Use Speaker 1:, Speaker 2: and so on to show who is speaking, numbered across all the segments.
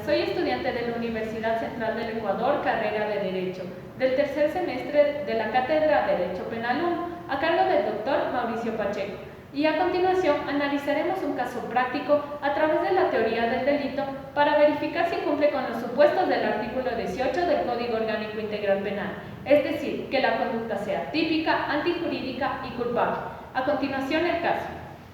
Speaker 1: soy estudiante de la Universidad Central del Ecuador, carrera de Derecho, del tercer semestre de la Cátedra de Derecho Penal 1, a cargo del doctor Mauricio Pacheco. Y a continuación analizaremos un caso práctico a través de la teoría del delito para verificar si cumple con los supuestos del artículo 18 del Código Orgánico Integral Penal, es decir, que la conducta sea típica, antijurídica y culpable. A continuación el caso.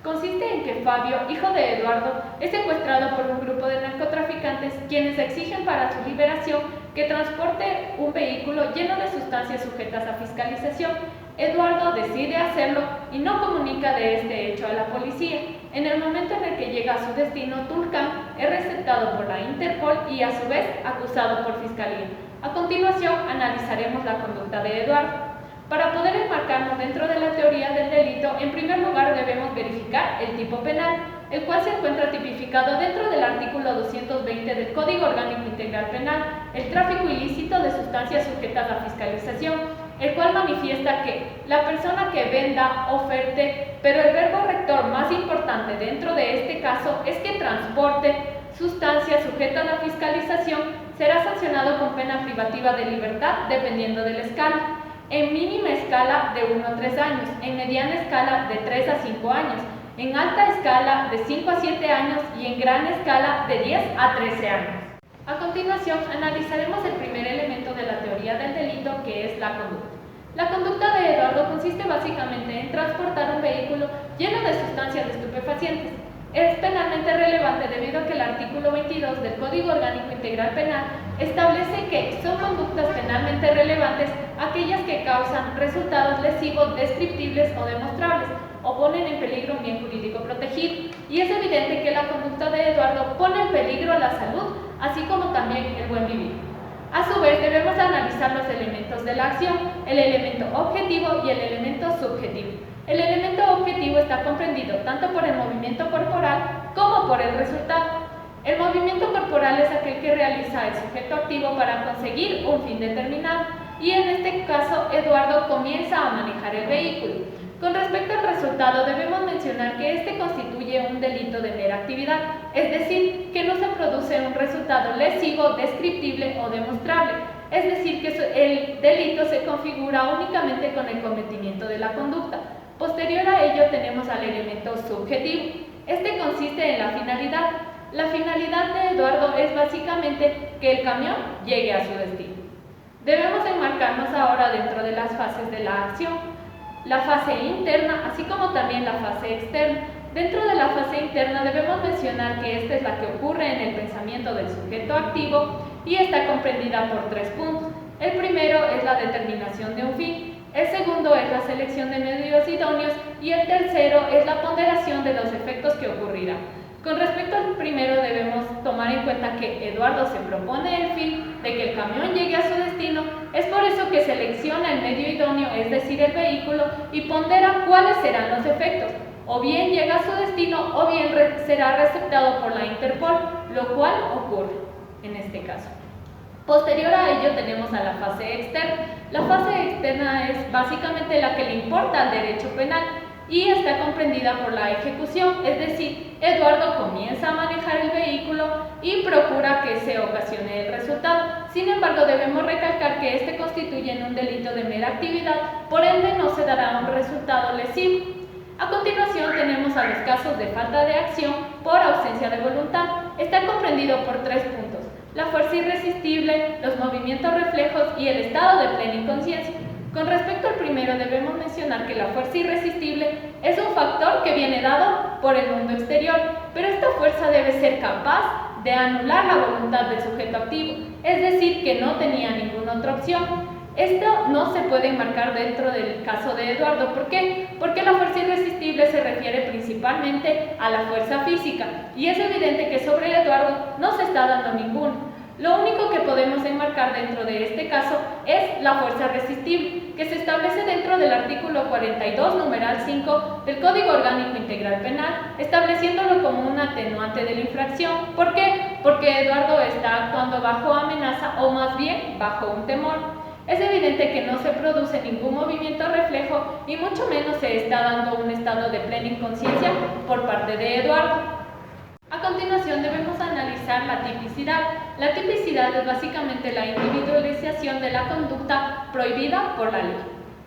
Speaker 1: Consiste en que Fabio, hijo de Eduardo, es secuestrado por un grupo de narcotraficantes quienes exigen para su liberación que transporte un vehículo lleno de sustancias sujetas a fiscalización. Eduardo decide hacerlo y no comunica de este hecho a la policía. En el momento en el que llega a su destino, Tulcán es receptado por la Interpol y a su vez acusado por fiscalía. A continuación analizaremos la conducta de Eduardo. Para poder enmarcarnos dentro de la teoría del delito, en primer lugar debemos verificar el tipo penal, el cual se encuentra tipificado dentro del artículo 220 del Código Orgánico Integral Penal, el tráfico ilícito de sustancias sujetas a fiscalización, el cual manifiesta que la persona que venda, oferte, pero el verbo rector más importante dentro de este caso es que transporte sustancias sujetas a fiscalización, será sancionado con pena privativa de libertad dependiendo de la escala. En mínima escala de 1 a 3 años, en mediana escala de 3 a 5 años, en alta escala de 5 a 7 años y en gran escala de 10 a 13 años. A continuación, analizaremos el primer elemento de la teoría del delito, que es la conducta. La conducta de Eduardo consiste básicamente en transportar un vehículo lleno de sustancias estupefacientes. Es penalmente relevante debido a que el artículo 22 del Código Orgánico Integral Penal establece que son conductas penalmente relevantes aquellas que causan resultados lesivos, descriptibles o demostrables, o ponen en peligro un bien jurídico protegido. Y es evidente que la conducta de Eduardo pone en peligro la salud, así como también el buen vivir. A su vez, debemos analizar los elementos de la acción, el elemento objetivo y el elemento subjetivo. El elemento objetivo está comprendido tanto por el movimiento corporal como por el resultado. El movimiento corporal es aquel que realiza el sujeto activo para conseguir un fin determinado, y en este caso Eduardo comienza a manejar el vehículo. Con respecto al resultado, debemos mencionar que este constituye un delito de mera actividad, es decir, que no se produce un resultado lesivo, descriptible o demostrable, es decir, que el delito se configura únicamente con el cometimiento de la conducta. Posterior a ello tenemos al elemento subjetivo. Este consiste en la finalidad. La finalidad de Eduardo es básicamente que el camión llegue a su destino. Debemos enmarcarnos ahora dentro de las fases de la acción, la fase interna, así como también la fase externa. Dentro de la fase interna debemos mencionar que esta es la que ocurre en el pensamiento del sujeto activo y está comprendida por 3 puntos. El primero es la determinación de un fin, el segundo es la selección de medios idóneos y el tercero es la ponderación de los efectos que ocurrirán. Con respecto al primero, debemos tomar en cuenta que Eduardo se propone el fin de que el camión llegue a su destino, es por eso que selecciona el medio idóneo, es decir, el vehículo, y pondera cuáles serán los efectos. O bien llega a su destino o bien será receptado por la Interpol, lo cual ocurre en este caso. Posterior a ello tenemos a la fase externa. La fase externa es básicamente la que le importa al derecho penal y está comprendida por la ejecución, es decir, Eduardo comienza a manejar el vehículo y procura que se ocasione el resultado. Sin embargo, debemos recalcar que este constituye un delito de mera actividad, por ende no se dará un resultado lesivo. A continuación tenemos a los casos de falta de acción por ausencia de voluntad. Está comprendido por 3 puntos: la fuerza irresistible, los movimientos reflejos y el estado de plena inconsciencia. Con respecto al primero, debemos mencionar que la fuerza irresistible es un factor que viene dado por el mundo exterior, pero esta fuerza debe ser capaz de anular la voluntad del sujeto activo, es decir, que no tenía ninguna otra opción. Esto no se puede enmarcar dentro del caso de Eduardo. ¿Por qué? Porque la fuerza irresistible se refiere principalmente a la fuerza física, y es evidente que sobre Eduardo no se está dando ninguno. Lo único que podemos enmarcar dentro de este caso es la fuerza resistible, que se establece dentro del artículo 42, numeral 5 del Código Orgánico Integral Penal, estableciéndolo como un atenuante de la infracción. ¿Por qué? Porque Eduardo está actuando bajo amenaza o más bien bajo un temor. Es evidente que no se produce ningún movimiento reflejo y mucho menos se está dando un estado de plena inconsciencia por parte de Eduardo. A continuación debemos analizar la tipicidad. La tipicidad es básicamente la individualización de la conducta prohibida por la ley.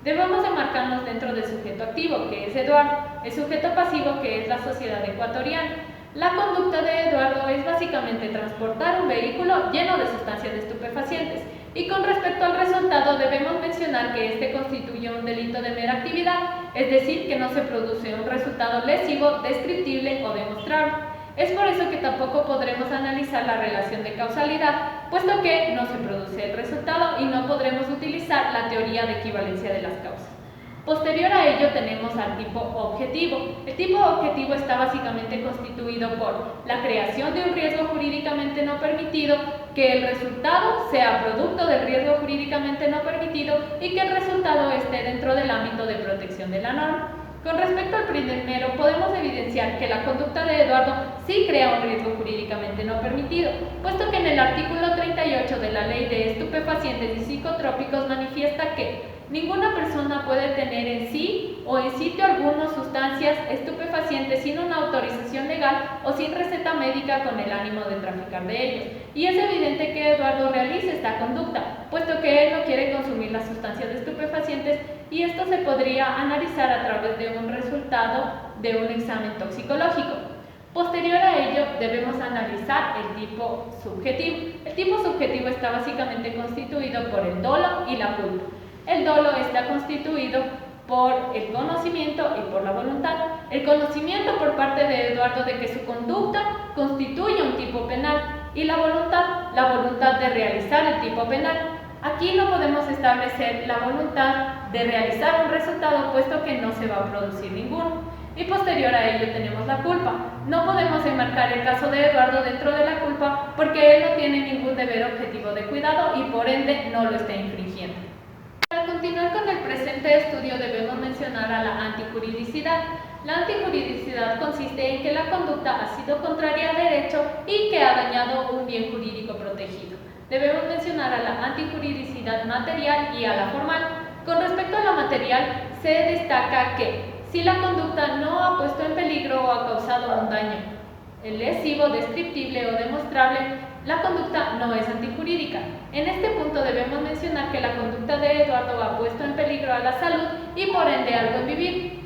Speaker 1: Debemos enmarcarnos dentro del sujeto activo, que es Eduardo, el sujeto pasivo, que es la sociedad ecuatoriana. La conducta de Eduardo es básicamente transportar un vehículo lleno de sustancias estupefacientes. Y con respecto al resultado debemos mencionar que este constituye un delito de mera actividad, es decir, que no se produce un resultado lesivo, descriptible o demostrable. Es por eso que tampoco podremos analizar la relación de causalidad, puesto que no se produce el resultado y no podremos utilizar la teoría de equivalencia de las causas. Posterior a ello tenemos al tipo objetivo. El tipo objetivo está básicamente constituido por la creación de un riesgo jurídicamente no permitido, que el resultado sea producto del riesgo jurídicamente no permitido y que el resultado esté dentro del ámbito de protección de la norma. Con respecto al primero, podemos evidenciar que la conducta de Eduardo sí crea un riesgo jurídicamente no permitido, puesto que en el artículo 38 de la Ley de Estupefacientes y Psicotrópicos manifiesta que ninguna persona puede tener en sí o en sitio alguno sustancias estupefacientes sin una autorización legal o sin receta médica con el ánimo de traficar de ellos. Y es evidente que Eduardo realiza esta conducta, puesto que él no quiere consumir las sustancias estupefacientes, y esto se podría analizar a través de un resultado de un examen toxicológico. Posterior a ello, debemos analizar el tipo subjetivo. El tipo subjetivo está básicamente constituido por el dolo y la culpa. El dolo está constituido por el conocimiento y por la voluntad. El conocimiento por parte de Eduardo de que su conducta constituye un tipo penal y la voluntad de realizar el tipo penal. Aquí no podemos establecer la voluntad de realizar un resultado, puesto que no se va a producir ninguno. Y posterior a ello tenemos la culpa. No podemos enmarcar el caso de Eduardo dentro de la culpa porque él no tiene ningún deber objetivo de cuidado y por ende no lo está infringiendo. Para continuar con el presente estudio debemos mencionar a la antijuridicidad. La antijuridicidad consiste en que la conducta ha sido contraria a derecho y que ha dañado un bien jurídico protegido. Debemos mencionar a la antijuridicidad material y a la formal. Con respecto a la material, se destaca que si la conducta no ha puesto en peligro o ha causado un daño lesivo, descriptible o demostrable, la conducta no es antijurídica. En este punto debemos mencionar que la conducta de Eduardo ha puesto en peligro a la salud y por ende al buen vivir.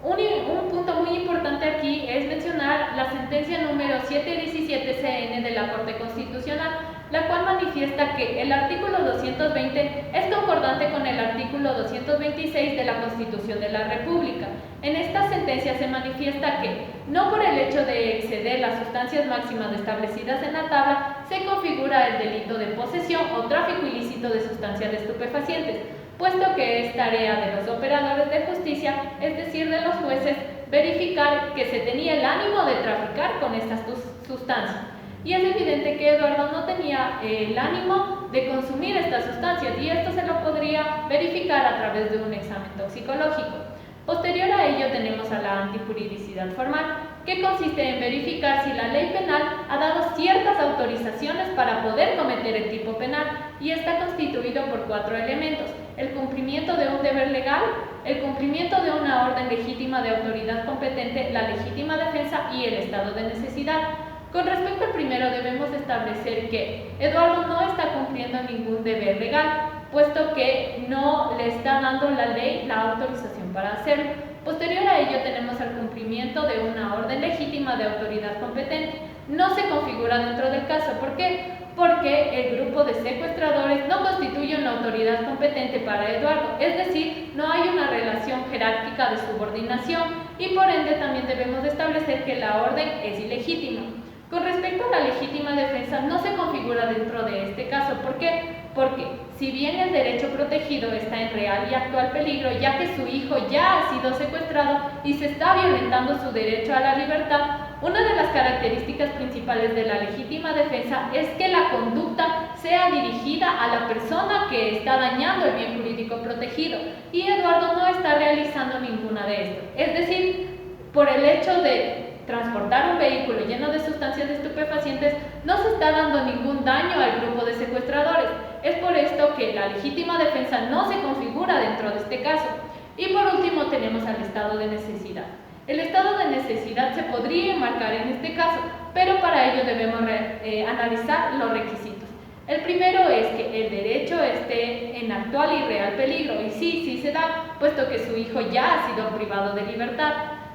Speaker 1: Un punto muy importante aquí es mencionar la sentencia número 717 CN de la Corte Constitucional, la cual manifiesta que el artículo 220 es concordante con el artículo 226 de la Constitución de la República. En esta sentencia se manifiesta que, no por el hecho de exceder las sustancias máximas establecidas en la tabla, se configura el delito de posesión o tráfico ilícito de sustancias estupefacientes, puesto que es tarea de los operadores de justicia, es decir, de los jueces, verificar que se tenía el ánimo de traficar con estas sustancias. Y es evidente que Eduardo no tenía el ánimo de consumir estas sustancias y esto se lo podría verificar a través de un examen toxicológico. Posterior a ello tenemos a la antijuridicidad formal, que consiste en verificar si la ley penal ha dado ciertas autorizaciones para poder cometer el tipo penal y está constituido por 4 elementos: el cumplimiento de un deber legal, el cumplimiento de una orden legítima de autoridad competente, la legítima defensa y el estado de necesidad. Con respecto al primero debemos establecer que Eduardo no está cumpliendo ningún deber legal, puesto que no le está dando la ley la autorización para hacerlo. Posterior a ello tenemos el cumplimiento de una orden legítima de autoridad competente. No se configura dentro del caso. ¿Por qué? Porque el grupo de secuestradores no constituye una autoridad competente para Eduardo, es decir, no hay una relación jerárquica de subordinación y por ende también debemos establecer que la orden es ilegítima. Con respecto a la legítima defensa, no se configura dentro de este caso. ¿Por qué? Porque si bien el derecho protegido está en real y actual peligro, ya que su hijo ya ha sido secuestrado y se está violentando su derecho a la libertad, una de las características principales de la legítima defensa es que la conducta sea dirigida a la persona que está dañando el bien jurídico protegido, y Eduardo no está realizando ninguna de estas. Es decir, por el hecho de transportar un vehículo lleno de sustancias estupefacientes, no se está dando ningún daño al grupo de secuestradores. Es por esto que la legítima defensa no se configura dentro de este caso. Y por último tenemos al estado de necesidad. El estado de necesidad se podría enmarcar en este caso, pero para ello debemos analizar los requisitos. El primero es que el derecho esté en actual y real peligro, y sí se da, puesto que su hijo ya ha sido privado de libertad.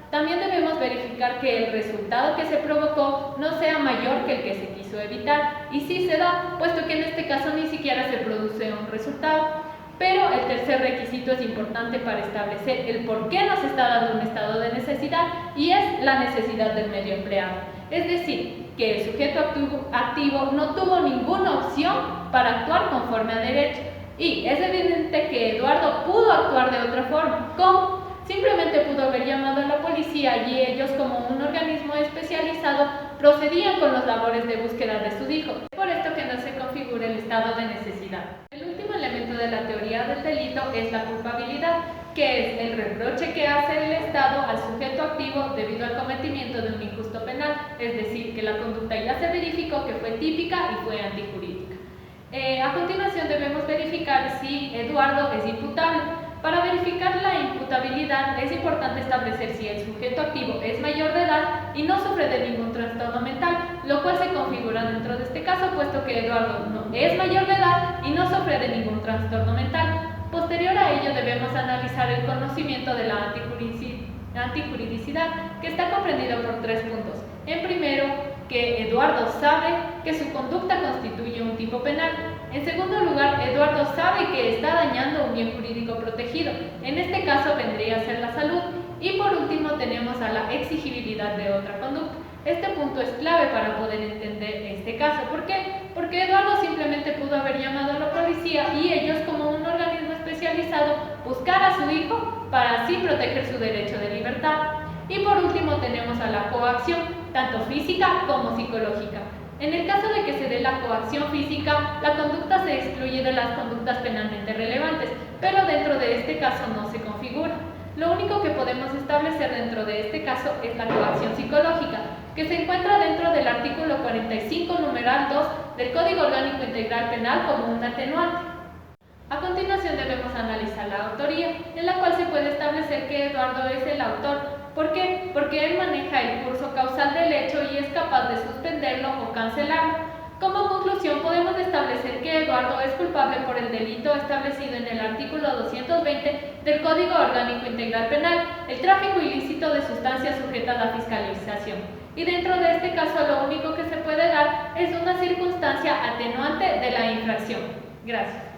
Speaker 1: También debemos verificar que el resultado que se provocó no sea mayor que el que se quiso evitar, y sí se da, puesto que en este caso ni siquiera se produce un resultado. Pero el tercer requisito es importante para establecer el por qué nos está dando un estado de necesidad, y es la necesidad del medio empleado. Es decir, que el sujeto activo no tuvo ninguna opción para actuar conforme a derecho. Y es evidente que Eduardo pudo actuar de otra forma. ¿Cómo? Simplemente pudo haber llamado a la policía y ellos, como un organismo especializado, procedían con las labores de búsqueda de su hijo. Es por esto que no se configura el estado de necesidad. El último elemento de la teoría del delito es la culpabilidad, que es el reproche que hace el Estado al sujeto activo debido al cometimiento de un injusto penal, es decir, que la conducta ya se verificó que fue típica y fue antijurídica. A continuación debemos verificar si Eduardo es imputable. Para verificar la imputabilidad es importante establecer si el sujeto activo es mayor de edad y no sufre de ningún trastorno mental, lo cual se configura dentro de este caso, puesto que Eduardo no es mayor de edad y no sufre de ningún trastorno mental. Posterior a ello debemos analizar el conocimiento de la antijuridicidad, que está comprendido por 3 puntos. En primero, que Eduardo sabe que su conducta constituye un tipo penal. En segundo lugar, Eduardo sabe que está dañando un bien jurídico protegido. En este caso vendría a ser la salud. Y por último tenemos a la exigibilidad de otra conducta. Este punto es clave para poder entender este caso. ¿Por qué? Porque Eduardo simplemente pudo haber llamado a la policía y ellos, como un organismo especializado, buscar a su hijo para así proteger su derecho de libertad. Y por último tenemos a la coacción, tanto física como psicológica. En el caso de que se dé la coacción física, la conducta se excluye de las conductas penalmente relevantes, pero dentro de este caso no se configura. Lo único que podemos establecer dentro de este caso es la coacción psicológica, que se encuentra dentro del artículo 45, numeral 2 del Código Orgánico Integral Penal como un atenuante. A continuación debemos analizar la autoría, en la cual se puede establecer que Eduardo es el autor. ¿Por qué? Porque él maneja el curso causal del hecho y es capaz de suspenderlo o cancelarlo. Como conclusión, podemos establecer que Eduardo es culpable por el delito establecido en el artículo 220 del Código Orgánico Integral Penal, el tráfico ilícito de sustancias sujetas a fiscalización. Y dentro de este caso, lo único que se puede dar es una circunstancia atenuante de la infracción. Gracias.